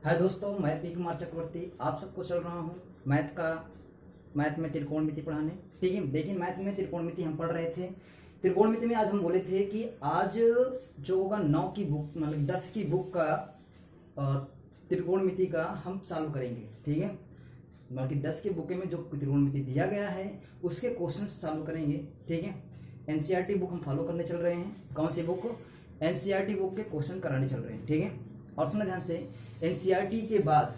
हाय दोस्तों, मैं पी कुमार चक्रवर्ती आप सबको चल रहा हूँ मैथ में त्रिकोणमिति पढ़ाने। ठीक है, देखिए मैथ में त्रिकोणमिति हम पढ़ रहे थे। त्रिकोणमिति में आज हम बोले थे कि आज जो होगा 9 की बुक मतलब 10 की बुक का त्रिकोणमिति का हम सॉल्व करेंगे। ठीक है, बल्कि 10 के बुक में जो त्रिकोणमिति दिया गया है उसके क्वेश्चन सॉल्व करेंगे। ठीक है, एनसीईआरटी बुक हम फॉलो करने चल रहे हैं। कौन सी बुक? एनसीईआरटी बुक के क्वेश्चन कराने चल रहे हैं। ठीक है, और सुना ध्यान से, एनसीईआरटी के बाद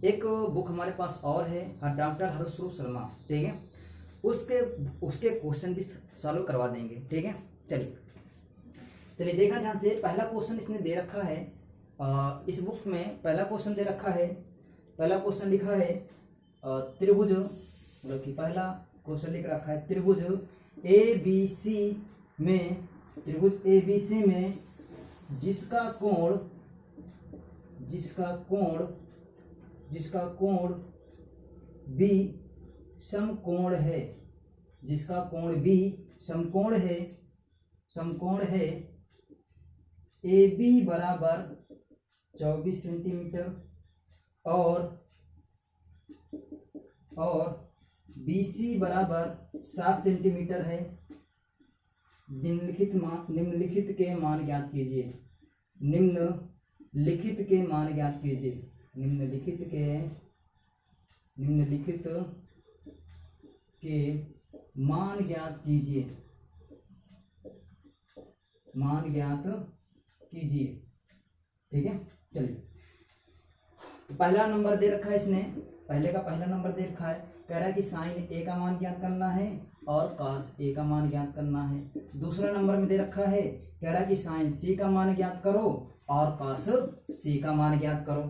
एक बुक हमारे पास और है डॉक्टर हरसरूप शर्मा। ठीक है, उसके क्वेश्चन भी सॉल्व करवा देंगे। ठीक है, चलिए देखना ध्यान से। पहला क्वेश्चन इसने दे रखा है इस बुक में। पहला क्वेश्चन दे रखा है, पहला क्वेश्चन लिखा है त्रिभुज, मतलब कि पहला क्वेश्चन लिख रखा है त्रिभुज ABC में, त्रिभुज ABC में जिसका कोण B समकोण है, जिसका कोण B समकोण है AB बराबर 24 सेंटीमीटर और BC बराबर 7 सेंटीमीटर है। निम्नलिखित के मान ज्ञात कीजिए। निम्नलिखित के मान ज्ञात कीजिए। निम्नलिखित के मान ज्ञात कीजिए। मान ज्ञात कीजिए। ठीक है, चलिए। तो पहला नंबर दे रखा है इसने, पहला नंबर दे रखा है। कह रहा है कि साइन ए का मान ज्ञात करना है और कास ए का मान ज्ञात करना है। दूसरा नंबर में दे रखा है, कह रहा है कि साइन सी का मान ज्ञात करो और कास सी का मान ज्ञात करो।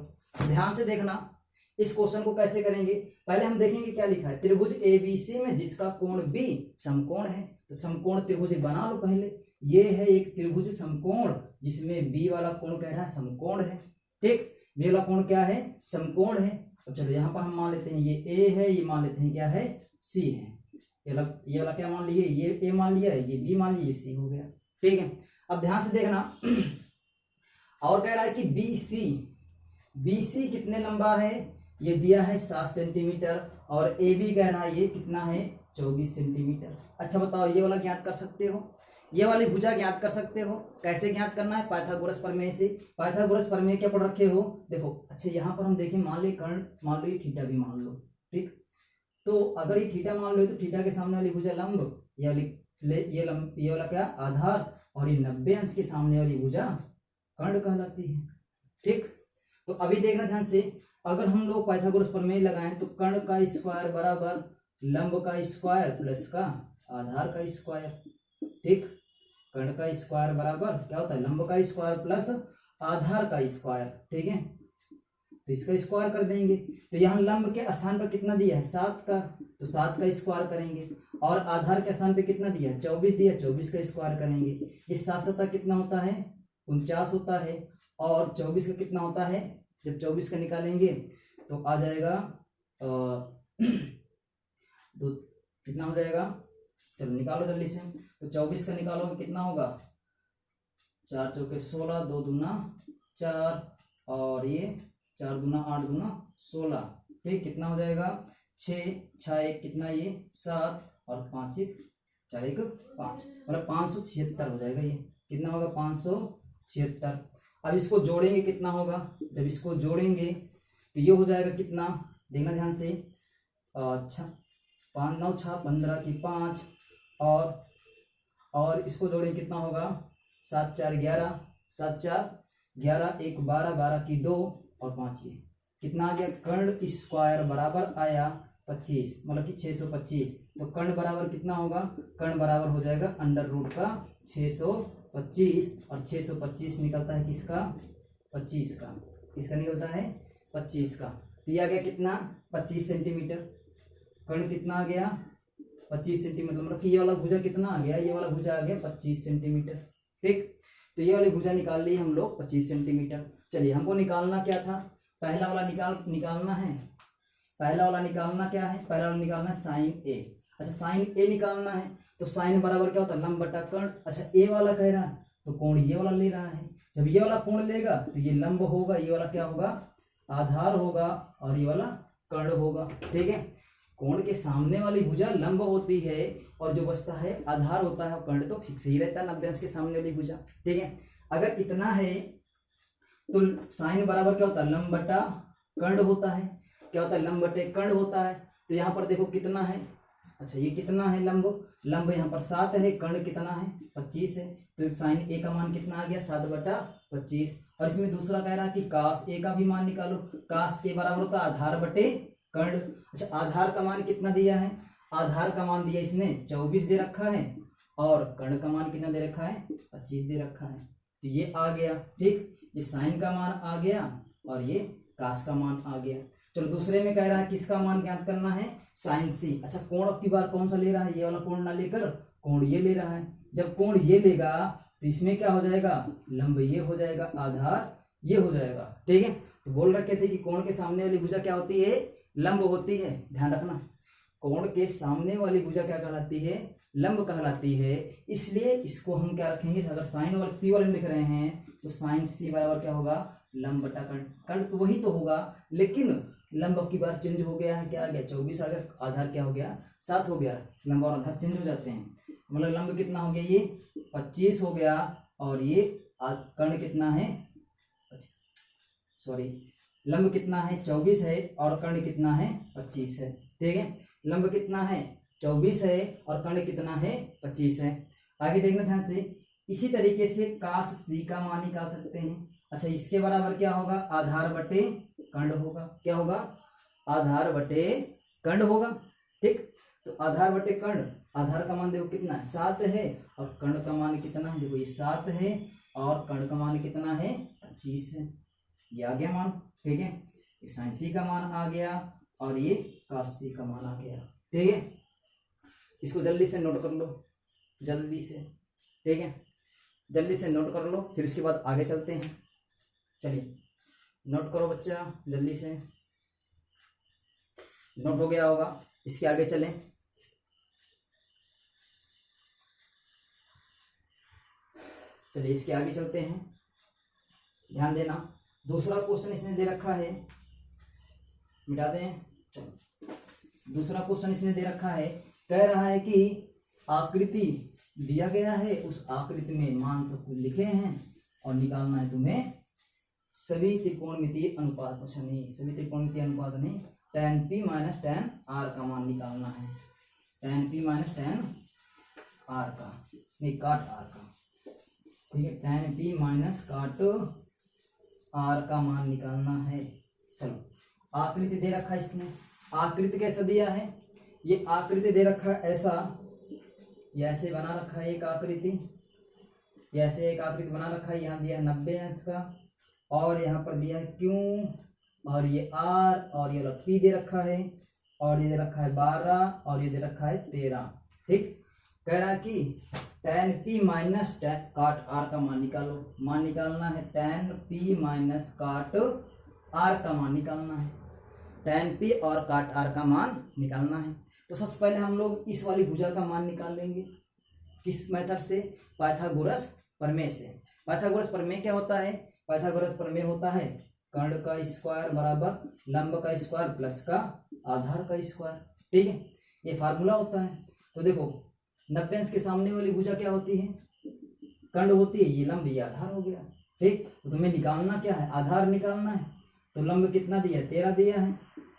ध्यान से देखना इस क्वेश्चन को कैसे करेंगे। पहले हम देखेंगे क्या लिखा है, त्रिभुज ABC में जिसका कोण B समकोण है। तो समकोण त्रिभुज बना लो पहले। ये है एक त्रिभुज समकोण जिसमें B वाला कोण कह रहा है समकोण है। ठीक, B वाला कोण क्या है? समकोण है। तो चलो यहाँ पर हम मान लेते हैं ये A है, ये मान लेते हैं क्या है? C है। ये वाला क्या मान लिए? ये A मान लिया, ये B मान लिया, ये C हो गया। ठीक है, अब ध्यान से देखना और कह रहा है कि BC कितने लंबा है? ये दिया है 7 सेंटीमीटर और AB कह रहा है ये कितना है? 24 सेंटीमीटर। अच्छा बताओ, ये वाला ज्ञात कर सकते हो? ये वाली भुजा ज्ञात कर सकते हो? कैसे ज्ञात करना है? पाइथागोरस प्रमेय से। पाइथागोरस प्रमेय क्या पढ़ रखे हो? देखो, अच्छा यहाँ पर हम देखें, मान लो कर्ण, मान लो ये थीटा भी मान लो। ठीक, तो अगर ये थीटा मान लो तो थीटा के सामने वाली भुजा लंब, ये वाला क्या? आधार, और ये 90 अंश के सामने वाली भुजा कर्ण कहलाती है। ठीक, तो अभी देखना ध्यान से, अगर हम लोग पाइथागोरस प्रमेय लगाएं तो कर्ण का स्क्वायर बराबर लंब का स्क्वायर प्लस का आधार का स्क्वायर। ठीक, कर्ण का स्क्वायर बराबर क्या होता है? लंब का स्क्वायर प्लस आधार का स्क्वायर। ठीक है, तो इसका स्क्वायर कर देंगे। तो यहाँ लंब के स्थान पर कितना दिया है? 7 का, तो 7 का स्क्वायर करेंगे। और आधार के स्थान पे कितना दिया है? 24 दिया, 24 का स्क्वायर करेंगे। इस 7 7 कितना होता है? 49 होता है। और 24 का कितना होता है? जब 24 का निकालेंगे तो आ जाएगा तो कितना हो जाएगा? चलो निकालो जल्दी से। तो 24 का निकालोगे कितना होगा? 4 चौके 16, 2 दूना 4, और ये 4 दूना 8 दूना 16। ठीक, कितना हो जाएगा? 6 6 1 कितना? ये 7, और 5 1 4 1 5, मतलब 576 हो जाएगा। ये कितना होगा? 576। अब इसको जोड़ेंगे कितना होगा? जब इसको जोड़ेंगे तो ये हो जाएगा कितना? देखना ध्यान से। अच्छा, 5 9 6 15 की 5, और इसको जोड़ेंगे कितना होगा? 7 4 11, 7 4 11, 1 12, 12 की 2 और 5 ये कितना आ गया? कर्ण स्क्वायर बराबर आया 25, मतलब कि 625। तो कर्ण बराबर कितना होगा? कर्ण बराबर हो जाएगा अंडर रूट का 625, और 625 निकलता है किसका? 25 का। किसका निकलता है? 25 का। तो ये आ गया कितना? 25 सेंटीमीटर। कर्ण कितना आ गया? 25 सेंटीमीटर, मतलब कि ये वाला भुजा कितना आ गया? ये वाला भुजा आ गया 25 सेंटीमीटर। ठीक, तो ये वाली भुजा निकाल ली हम लोग 25 सेंटीमीटर। चलिए, हमको निकालना क्या था? पहला वाला निकालना है। पहला वाला निकालना क्या है? पहला वाला निकालना है साइन ए। अच्छा, साइन ए निकालना है तो साइन बराबर क्या होता है? लंब बटा कर्ण। अच्छा, ए वाला कह रहा है तो कोण ये वाला ले रहा है। जब ये वाला कोण लेगा तो ये लंब होगा, ये वाला क्या होगा? आधार होगा और ये वाला कर्ण होगा। ठीक है, कोण के सामने वाली भुजा लंब होती है और जो बचता है आधार होता है, कर्ण तो फिक्स ही रहता है 90 अंश के सामने वाली भुजा। ठीक है, अगर इतना है तो साइन बराबर क्या होता है, लंब बटा कर्ण होता है। क्या होता है, लंब बटे कर्ण होता है। तो यहाँ पर देखो कितना है, अच्छा ये कितना है, लंब यहाँ पर 7 है, कर्ण कितना है 25 है। तो साइन ए का मान कितना आ गया, 7/25। और इसमें दूसरा कह रहा है कि कास ए का भी मान निकालो। कास ए बराबर होता है आधार बटे कर्ण। अच्छा आधार का मान कितना दिया है, आधार का मान दिया इसने 24 दे रखा है और कर्ण का मान कितना दे रखा है, 25 दे रखा है। तो ये आ गया। ठीक, ये साइन का मान आ गया और ये कास का मान आ गया। चलो दूसरे में कह रहा है किसका मान ज्ञात करना है, साइन सी। अच्छा कोण अब की बार कौन सा ले रहा है, ये वाला कोण ना लेकर कोण ये ले रहा है। जब कोण ये लेगा तो इसमें क्या हो जाएगा, लंब ये हो जाएगा, आधार ये हो जाएगा। ठीक है, तो बोल रखे थे कि कोण के सामने वाली भुजा क्या होती है, लंब होती है। ध्यान रखना, कोण के सामने वाली भुजा क्या कहलाती है, लंब कहलाती है। इसलिए इसको हम क्या रखेंगे, अगर साइन वाले सी वाले लिख रहे हैं तो साइन सी बराबर क्या होगा, लंब बटा कर्ण। कर्ण तो वही तो होगा, लेकिन लंब अब की बार चेंज हो गया है, क्या आ गया 24 आ गया, आधार क्या हो गया 7 हो गया। लंब और आधार चेंज हो जाते हैं, मतलब लंब कितना हो गया, ये 25 हो गया और ये कर्ण कितना है, सॉरी लंब कितना है 24 है और कर्ण कितना है 25 है। ठीक है, लंब कितना है 24 है और कर्ण कितना है 25 है। आगे देखना ध्यान से, इसी तरीके से कास सी का मान निकाल सकते हैं। अच्छा इसके बराबर क्या होगा, आधार बटे कर्ण होगा। क्या होगा, आधार बटे कर्ण होगा। ठीक, तो आधार बटे कर्ण, आधार का मान देखो कितना है 7 है और कर्ण का मान कितना है, देखो ये 7 है और कर्ण का मान कितना है 25 है। ये आ गया मान। ठीक है, ये साइन सी का मान आ गया और ये कास सी का मान आ गया। ठीक है, इसको जल्दी से नोट कर लो, जल्दी से। ठीक है, जल्दी से नोट कर लो, फिर उसके बाद आगे चलते हैं। चलिए नोट करो बच्चा, जल्दी से नोट हो गया होगा। इसके आगे चलें। चलिए इसके आगे चलते हैं, ध्यान देना। दूसरा क्वेश्चन इसने दे रखा है, मिटा दें। चलो दूसरा क्वेश्चन इसने दे रखा है, कह रहा है कि आकृति दिया गया है, उस आकृति में मान सब कुछ लिखे हैं और निकालना है तुम्हें सभी त्रिकोणमितीय अनुपात, अच्छा नहीं सभी त्रिकोणमितीय अनुपात नहीं, tan p minus tan r का मान निकालना है। tan p minus tan r का, नहीं काट r का। ठीक है, tan p माइनस काट r का मान निकालना है। चलो आकृति दे रखा है इसने, आकृति कैसा दिया है, ये आकृति दे रखा है ऐसा, ये ऐसे बना रखा है एक आकृति, ये ऐसे एक आकृति बना रखा है। यहाँ दिया है 90 अंश का और यहाँ पर दिया है क्यों, और ये r और ये p दे रखा है और ये दे रखा है 12 और ये दे रखा है 13। ठीक, कह रहा है कि tan p माइनस काट r का मान निकालो। मान निकालना है tan p माइनस काट r का मान निकालना है, tan p और काट r का मान निकालना है। तो सबसे पहले हम लोग इस वाली भुजा का मान निकाल लेंगे। किस मेथड से, पाइथागोरस प्रमेय से। पाइथागोरस प्रमेय क्या होता है, पाइथागोरस प्रमेय होता है कर्ण का स्क्वायर बराबर लंब का स्क्वायर प्लस का आधार का स्क्वायर। ठीक है, ये फार्मूला होता है। तो देखो 90 अंश के सामने वाली भुजा क्या होती है, कर्ण होती है, ये लंब ये आधार हो गया। ठीक, तो तुम्हें निकालना क्या है, आधार निकालना है। तो लंब कितना दिया है, 13 दिया है,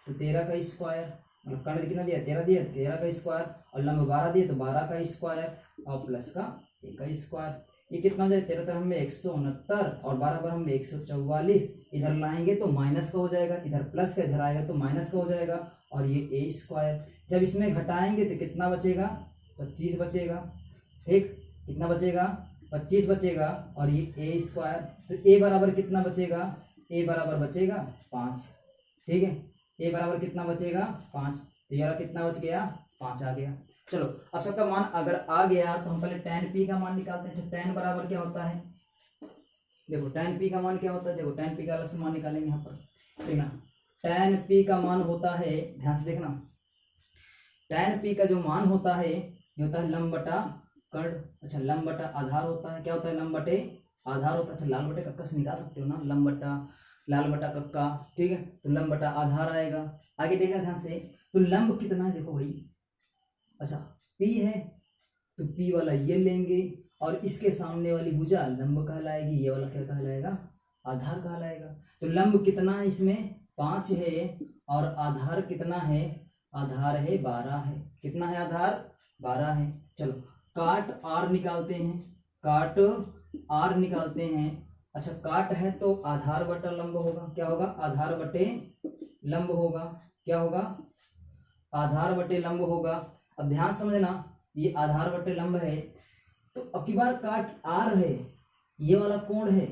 तो 13 का स्क्वायर, मतलब कर्ण कितना दिया 13 दिया, 13 का स्क्वायर, और लंब 12 दिया तो 12 का स्क्वायर और प्लस का 1 का स्क्वायर। ये कितना हो जाए, 13 तरह में 169 और 12 पर हम 144। इधर लाएंगे तो माइनस का हो जाएगा, इधर प्लस का, इधर आएगा तो माइनस का हो जाएगा और ये ए स्क्वायर। जब इसमें घटाएंगे तो कितना बचेगा, 25 बचेगा। ठीक, कितना बचेगा, 25 बचेगा और ये ए स्क्वायर। तो ए बराबर कितना बचेगा, ए बराबर बचेगा 5। ठीक है, ए बराबर कितना बचेगा 5, तो यार कितना बच गया 5 आ गया। चलो अब सबका मान अगर आ गया तो हम पहले tan p का मान निकालते हैं। tan बराबर क्या होता है, देखो tan p का मान क्या होता है, देखो tan p का अलग से मान निकालेंगे यहाँ पर। देखना tan p का मान होता है, ध्यान से देखना, tan p का जो मान होता है ये होता है लंब बटा कर्ण। अच्छा लंब बटा आधार होता है, क्या होता है लंब बटे आधार होता है। अच्छा लाल बटे कक्का से निकाल सकते हो ना, लंब बटा लाल बटा कक्का, ठीक है, तो लंब बटा आधार आएगा। आगे देखना ध्यान से, तो लंब कितना है देखो भाई, अच्छा P है तो P वाला ये लेंगे और इसके सामने वाली भुजा लंब कहलाएगी, ये वाला क्या कहलाएगा, आधार कहलाएगा। तो लंब कितना है इसमें 5 है और आधार कितना है, आधार है 12 है। कितना है आधार 12 है। चलो काट R निकालते हैं, काट R निकालते हैं। अच्छा काट है तो आधार बटा लंब होगा, क्या होगा, आधार बटे लंब होगा, क्या होगा, आधार बटे लंब होगा। अब ध्यान समझना, ये आधार बटे लंब है तो अब की बार काट R है, ये वाला कोण है,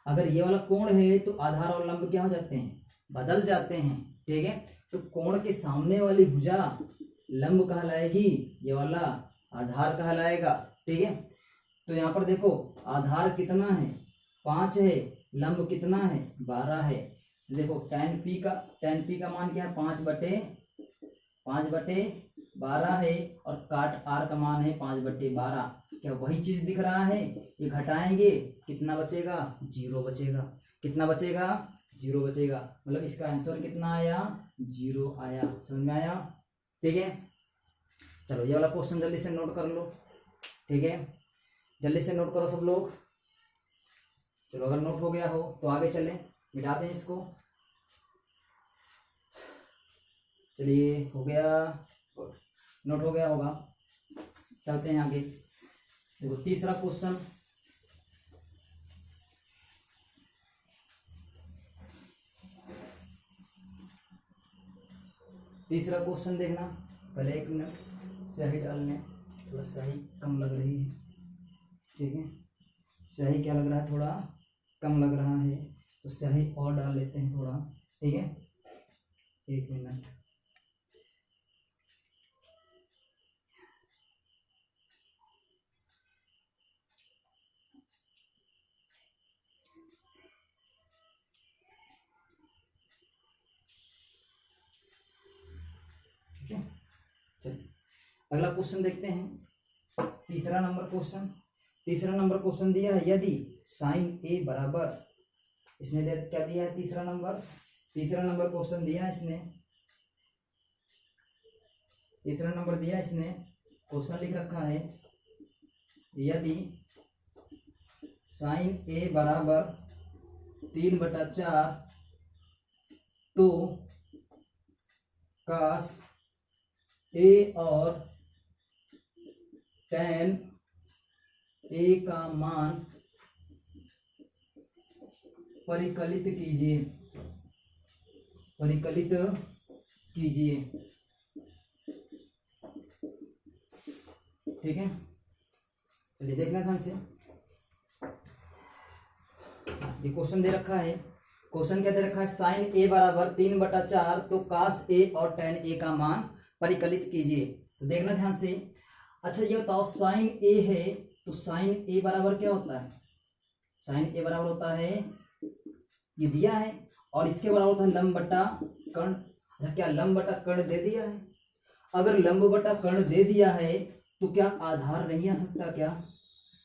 अगर ये वाला कोण है तो आधार और लंब क्या हो जाते हैं, बदल जाते हैं, ठीक है। तो कोण के सामने वाली भुजा लंब कहलाएगी, ये वाला आधार कहलाएगा, ठीक है। तो यहाँ पर देखो आधार कितना है 5 है, लंब कितना है 12 है। देखो tan p का मान क्या है 5/12 है और काट R का मान है 5/12। क्या वही चीज दिख रहा है, ये घटाएंगे कितना बचेगा, 0 बचेगा। कितना बचेगा, 0 बचेगा। मतलब इसका आंसर कितना आया, 0 आया। समझ में आया, ठीक है। चलो ये वाला क्वेश्चन जल्दी से नोट कर लो, ठीक है, जल्दी से नोट करो सब लोग। चलो अगर नोट हो गया हो तो आगे चलें, मिटाते हैं इसको। चलिए हो गया, नोट हो गया होगा, चलते हैं आगे। देखो तीसरा क्वेश्चन, तीसरा क्वेश्चन देखना। पहले 1 मिनट स्याही डालने, थोड़ा स्याही कम लग रही है, ठीक है, स्याही क्या लग रहा है, थोड़ा कम लग रहा है, तो स्याही और डाल लेते हैं थोड़ा, ठीक है। 1 मिनट, ठीक है। चलिए अगला क्वेश्चन देखते हैं, तीसरा नंबर क्वेश्चन। तीसरा नंबर क्वेश्चन दिया है, यदि साइन ए बराबर, इसने क्या दिया है, तीसरा नंबर क्वेश्चन दिया है इसने, तीसरा नंबर दिया इसने, क्वेश्चन लिख रखा है, यदि साइन ए बराबर 3/4 तो कास ए और tan ए का मान परिकलित कीजिए, परिकलित कीजिए, ठीक है। चलिए देखना ध्यान से, ये क्वेश्चन दे रखा है, क्वेश्चन क्या दे रखा है, साइन ए बराबर 3/4 तो कास ए और tan ए का मान परिकलित कीजिए। तो देखना ध्यान से। अच्छा ये बताओ साइन ए है तो साइन ए बराबर क्या होता है, साइन ए बराबर होता है, ये दिया है, और इसके बराबर होता है लंब बटा कर्ण। अच्छा क्या लंब बटा कर्ण दे दिया है, अगर लंब बटा कर्ण दे दिया है तो क्या आधार नहीं आ सकता, क्या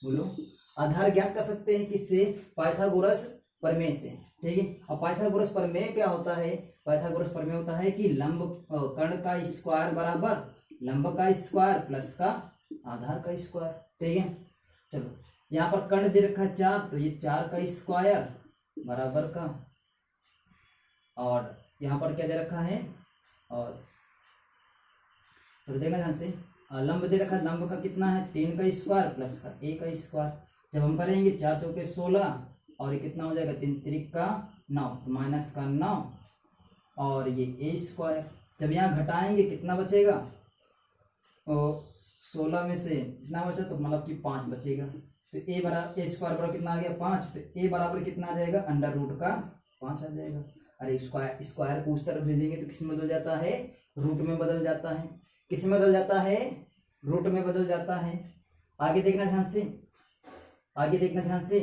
बोलो, आधार ज्ञात कर सकते हैं किससे, पाइथागोरस प्रमेय से, ठीक है। और पाइथागोरस प्रमेय क्या होता है, पाइथागोरस प्रमेय होता है कि लंब कर्ण का स्क्वायर बराबर लंब का स्क्वायर प्लस का आधार का स्क्वायर, ठीक है। चलो यहाँ पर कर्ण दे रखा है 4, तो ये 4 का स्क्वायर बराबर का, और यहाँ पर क्या दे रखा है, और तो देखना ध्यान से, लंब दे रखा है, लंब का कितना है 3 का स्क्वायर प्लस का a का स्क्वायर। जब हम करेंगे 4 चौके 16 और ये कितना हो जाएगा 3 त्रिक का 9, तो माइनस का 9 और ये a स्क्वायर। जब यहाँ घटाएंगे कितना बचेगा, और 16 में से कितना बचा, तो मतलब कि 5 बचेगा। तो a बराबर a स्क्वायर बराबर कितना आ गया 5, तो a बराबर कितना आ जाएगा, अंडर रूट का 5 आ जाएगा। अरे स्क्वायर को उस तरफ भेजेंगे तो किस में बदल जाता है, रूट में बदल जाता है। किस में बदल जाता है, रूट में बदल जाता है। आगे देखना ध्यान से, आगे देखना ध्यान से,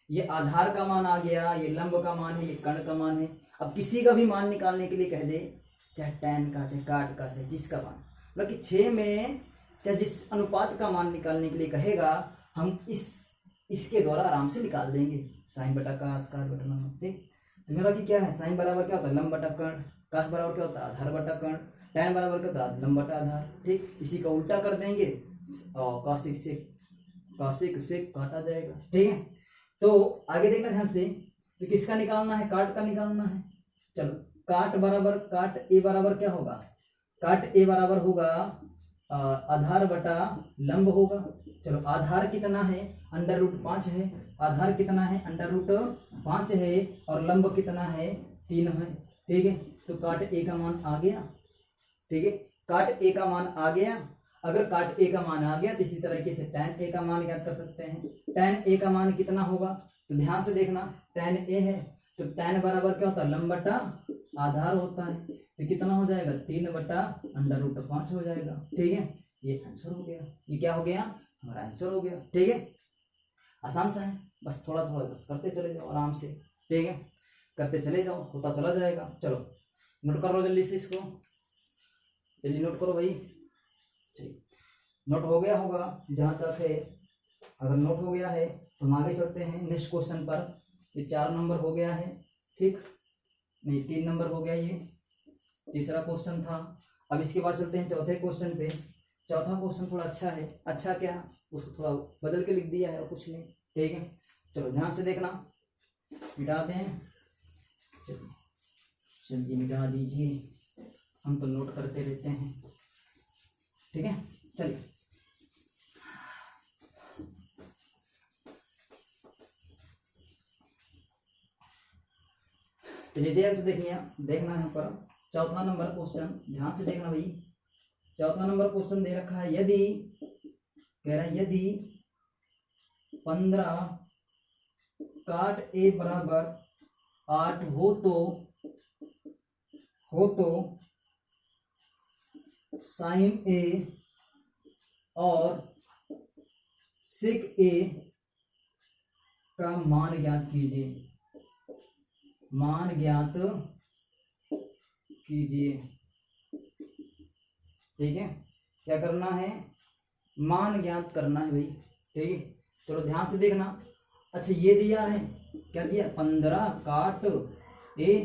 ये आधार का मान आ गया, ये लंब का मान है, ये कर्ण का मान है। अब किसी का भी मान निकालने के लिए कह दे, चाहे tan का, चाहे काट का, चाहे जिसका मान, मतलब कि 6 में चाहे जिस अनुपात का मान निकालने के लिए कहेगा, हम इसके द्वारा आराम से निकाल देंगे, साइन बटा का स्क्वायर बटा लंब, ठीक। तुम्हें पता कि क्या है, साइन बराबर क्या होता है, लंब बटा कर्ण, कास बराबर क्या होता है, आधार बटा कर्ण, tan बराबर क्या होता है, लंब बटा आधार। ठीक, इसी का उल्टा कर देंगे, कौशिक से काटा जाएगा। ठीक है, तो आगे देखना ध्यान से, तो किसका निकालना है, काट का निकालना है। चलो, काट बराबर, काट ए बराबर क्या होगा, काट ए बराबर होगा आधार बटा लंब होगा। चलो, आधार कितना है, √5 है, आधार कितना है, √5 है, और लंब कितना है, 3 है। ठीक है, तो काट ए का मान आ गया। ठीक है, काट ए का मान आ गया। अगर काट ए का मान आ गया तो इसी तरीके से tan ए का मान ज्ञात कर सकते हैं। tan ए का मान कितना होगा, तो ध्यान से देखना, tan ए है तो tan बराबर क्या होता है, लंब बटा आधार होता है, तो कितना हो जाएगा, 3 बटा √5 हो जाएगा। ठीक है, ये आंसर हो गया, ये क्या हो गया, हमारा आंसर हो गया। ठीक है, आसान सा है, बस थोड़ा थोड़ा बस करते चले जाओ आराम से। ठीक है, करते चले जाओ, होता चला जाएगा। चलो नोट कर लो जल्दी से इसको, जल्दी नोट करो भाई। ठीक, नोट हो गया होगा जहाँ तक है, अगर नोट हो गया है तो हम आगे चलते हैं नेक्स्ट क्वेश्चन पर। ये 4 नंबर हो गया है, ठीक नहीं 3 नंबर हो गया, ये तीसरा क्वेश्चन था। अब इसके बाद चलते हैं चौथे क्वेश्चन पे। चौथा क्वेश्चन थोड़ा अच्छा है, अच्छा क्या, उसको थोड़ा बदल के लिख दिया है और कुछ नहीं। ठीक है, चलो ध्यान से देखना, मिटाते हैं। चलो चल जी मिटा दीजिए, हम तो नोट करते रहते हैं। ठीक है, चलिए चलिए ध्यान से देखिए, देखना है यहाँ पर चौथा नंबर क्वेश्चन, ध्यान से देखना भाई। चौथा नंबर क्वेश्चन दे रखा है, यदि कह रहा है यदि 15 काट ए बराबर 8 हो तो साइन ए और सेक ए का मान ज्ञात कीजिए, मान ज्ञात कीजिए। ठीक है, क्या करना है, मान ज्ञात करना है भाई। ठीक है, चलो ध्यान से देखना। अच्छा ये दिया है, क्या दिया, 15 काट ए,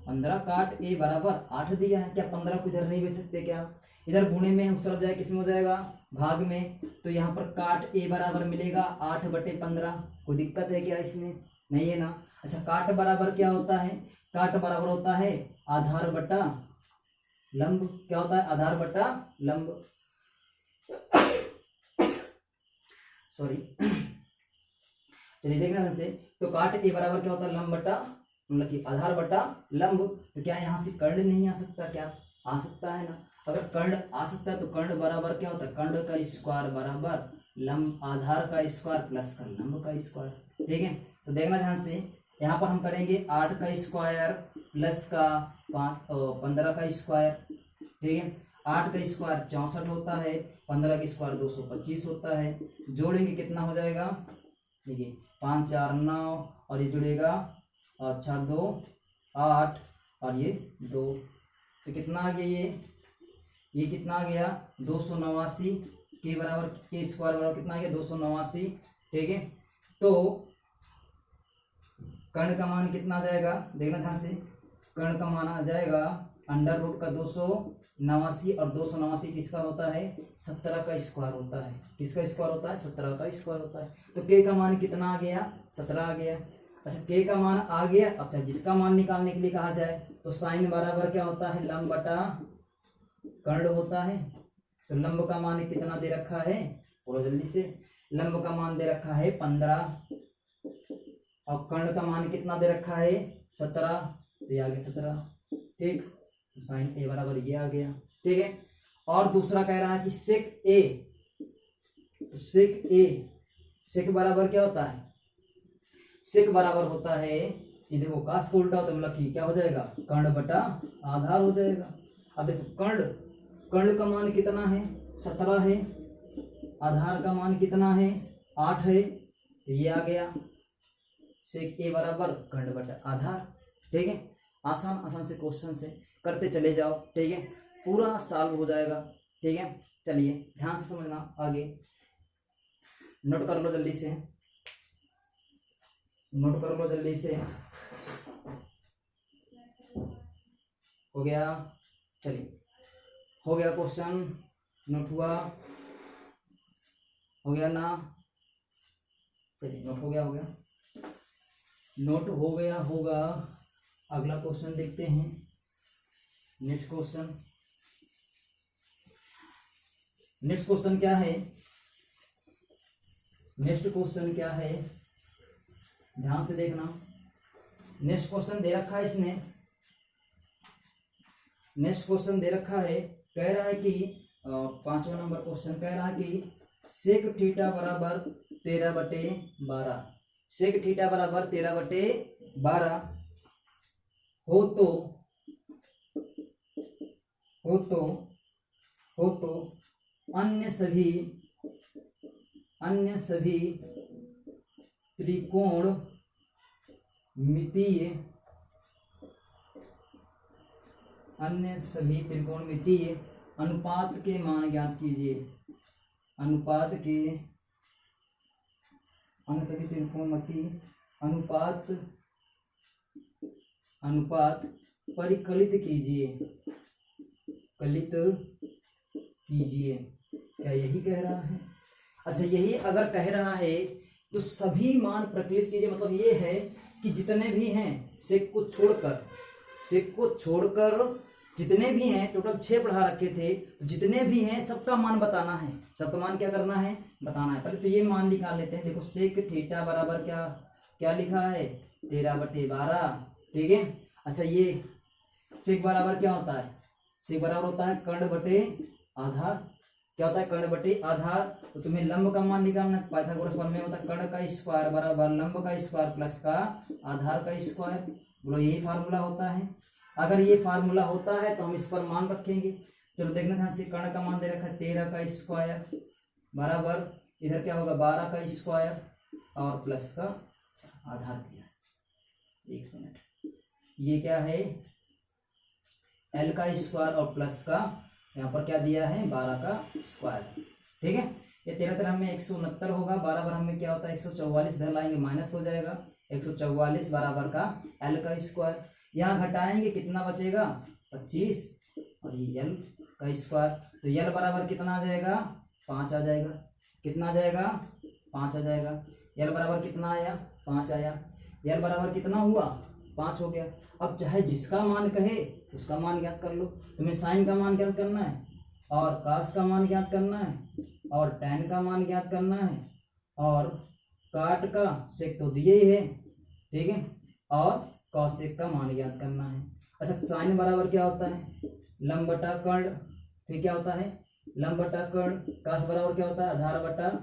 15 काट ए बराबर 8 दिया है। क्या 15 को इधर नहीं भेज सकते, क्या इधर गुणे में उस तरफ जाए, किस में हो जाएगा, भाग में, तो यहाँ पर काट ए बराबर मिलेगा 8/15। कोई दिक्कत है क्या इसमें, नहीं है ना। अच्छा, काट बराबर क्या होता है, काट बराबर होता है आधार बटा लंब। क्या होता है, आधार बटा लंब, सॉरी। चलिए देखना ध्यान से, तो काट ए बराबर क्या होता है, लंब बटा, मतलब कि आधार बटा लंब। तो क्या यहाँ से कर्ण नहीं आ सकता, क्या आ सकता है ना। अगर कर्ण आ सकता है तो कर्ण बराबर क्या होता है, कर्ण का स्क्वायर बराबर लंब, आधार का स्क्वायर प्लस का लंब का स्क्वायर। ठीक है, तो देखना ध्यान से, यहाँ पर हम करेंगे 8 का स्क्वायर प्लस का 15 का स्क्वायर। ठीक है, 8 का स्क्वायर 64 होता है, 15 का स्क्वायर 225 होता है। जोड़ेंगे कितना हो जाएगा, देखिए 5 4 9, और ये जुड़ेगा, अच्छा 2 8, और ये 2, तो कितना आ गया, ये कितना आ गया, 289 के बराबर, के स्क्वायर बराबर कितना आ गया, 289। ठीक है, तो कर्ण का मान कितना आ जाएगा, देखना ध्यान से, कर्ण का मान आ जाएगा √का 289, और 289 किसका होता है, 17 का स्क्वायर होता है। किसका स्क्वायर होता है, 17 का स्क्वायर होता है। तो के का मान कितना आ गया, 17 आ गया। अच्छा, के का मान आ गया। अच्छा, जिसका मान निकालने के लिए कहा जाए तो साइन बराबर क्या होता है, लंब बटा कर्ण होता है। तो लंब का मान कितना दे रखा है, बोलो जल्दी से, लंब का मान दे रखा है 15, और कर्ण का मान कितना दे रखा है, 17, तो ये आ गया 17। ठीक, तो साइन ए बराबर ये आ गया। ठीक है, और दूसरा कह रहा है कि सेक ए, तो सेक ए, सेक बराबर क्या होता है, सेक बराबर होता है, ये देखो काश को उल्टा होता है, मतलब कि क्या हो जाएगा, कर्ण बटा आधार हो जाएगा। अब देखो कर्ण, कर्ण का मान कितना है, 17 है, आधार का मान कितना है, 8 है, तो ये आ गया सेक ए बराबर कर्ण बटा आधार। ठीक है, आसान आसान से क्वेश्चन से करते चले जाओ। ठीक है, पूरा सॉल्व हो जाएगा। ठीक है, चलिए ध्यान से समझना, आगे नोट कर लो जल्दी से, नोट कर लो जल्दी से। हो गया, चलिए हो गया क्वेश्चन, नोट हुआ, हो गया ना, चलिए नोट हो गया, नोट हो गया होगा। अगला क्वेश्चन देखते हैं, नेक्स्ट क्वेश्चन। नेक्स्ट क्वेश्चन क्या है, नेक्स्ट क्वेश्चन क्या है, ध्यान से देखना। नेक्स्ट क्वेश्चन दे रखा है इसने, नेक्स्ट क्वेश्चन दे रखा है, कह रहा है कि 5वां नंबर क्वेश्चन कह रहा है कि सेक थीटा बराबर 13/12, सेक थीटा बराबर 13/12 हो तो अन्य सभी त्रिकोण मितीय, अन्य सभी त्रिकोण मितीय अनुपात के मान ज्ञात कीजिए, अनुपात के, अन्य सभी त्रिकोणमितीय अनुपात परिकलित कीजिए, कलित कीजिए। क्या यही कह रहा है? अच्छा, यही अगर कह रहा है तो सभी मान प्रकलित कीजिए, मतलब ये है कि जितने भी हैं सेक को छोड़कर जितने भी हैं, टोटल 6 पढ़ा रखे थे, तो जितने भी हैं सबका मान बताना है, सबका मान क्या करना है, बताना है। पहले तो ये मान निकाल लेते हैं। देखो सेक थीटा बराबर क्या लिखा है, 13/12, ठीक है। अच्छा, ये सेक बराबर क्या होता है, सेक बराबर होता है कर्ण बटे आधार। क्या होता है, कर्ण बटे आधार। तो तुम्हें लंब का मान निकालना है, पाइथागोरस प्रमेय में होता है कर्ण का स्क्वायर बराबर लंब का स्क्वायर प्लस का आधार का स्क्वायर। बोलो यही फार्मूला होता है। अगर ये फार्मूला होता है तो हम इस पर मान रखेंगे। चलो देखना ध्यान से, कर्ण का मान दे रखा है 13 का स्क्वायर बराबर इधर क्या होगा 12 का स्क्वायर और प्लस का आधार दिया है। 1 मिनट, ये क्या है L का स्क्वायर और प्लस का यहाँ पर क्या दिया है 12 का स्क्वायर, ठीक है। ये 13 में 169 होगा, 12 बराबर में क्या होता है 144, इधर लाएंगे माइनस हो जाएगा, 144 बराबर का L का स्क्वायर। यहाँ घटाएंगे कितना बचेगा 25 और ये L का स्क्वायर। तो L बराबर कितना आ जाएगा 5 आ जाएगा। कितना आ जाएगा 5 आ जाएगा। L बराबर कितना आया 5 आया। L बराबर कितना हुआ 5 हो गया। अब चाहे जिसका मान कहे उसका मान ज्ञात कर लो। तुम्हें साइन का मान ज्ञात करना है और कास का मान ज्ञात करना है और टैन का मान ज्ञात करना है और काट का सेक तो दिए ही है, ठीक है, और कॉसेक का मान ज्ञात करना है। अच्छा, साइन बराबर क्या होता है लंब बटा कर्ण, फिर क्या होता है लंब बटा कर्ण। कास बराबर क्या होता है आधार बटा